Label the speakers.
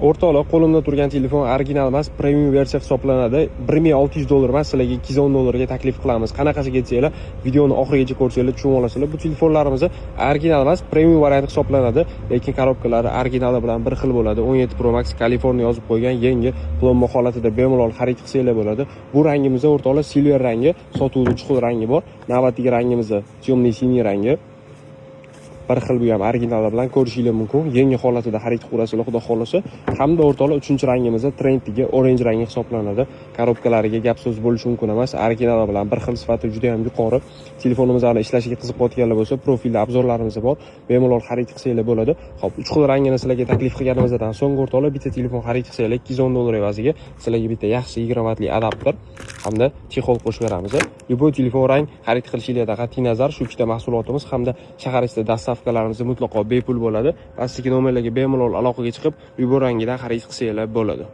Speaker 1: O'rtoqlar, qo'limda turgan telefon original emas, premium versiya hisoblanadi. $1600 emas, sizlarga $210 taklif qilamiz. Qanaqasiga detsanglar, videoni oxirigacha ko'rsanglar tushunib olasizlar. Bu telefonlarimiz original emas, premium variant hisoblanadi, lekin korobkalari originali bilan bir xil bo'ladi. 17 Pro Max California yozib qo'ygan, yangi plomba holatida bemalol xarid qilsanglar bo'ladi. Bu rangimiz o'rtoqlar silver rangi, sotuvli chuqur rangi bor. Navbatdagi rangimiz temniy siniy rangi. Bir xil bu ham originali bilan ko'rishingiz mumkin. Yangi holatida xarid qilasiz, xudo xolasa. Hamda o'rtoqlar 3-rangimiz trenddagi orange rangi hisoblanadi. Korobkalariga gap so'z bo'lishi mumkin emas. Originali bilan bir xil sifati juda ham yuqori. Telefonimiz bilan ishlashiga qiziqayotganlar bo'lsa, profilda obzorlarimiz bor. Bemalol xarid qilsanglar bo'ladi. Xo'p, 3 xil rangini sizlarga taklif qilganimizdan so'ng o'rtoqlar bitta telefon xarid qilsanglar $210 evaziga sizlarga bitta yaxshi 20 vatli adapter hamda chexol qo'shib beramiz. Bu telefon rang xarid qilishingizda qat'iy nazar shu ikkita mahsulotimiz hamda shahar ichida dastavkalarimiz mutlaqo bepul bo'ladi. Pastdagi nomerlarga bemalol aloqaga chiqib, bu rangidan xarid qilsanglar bo'ladi.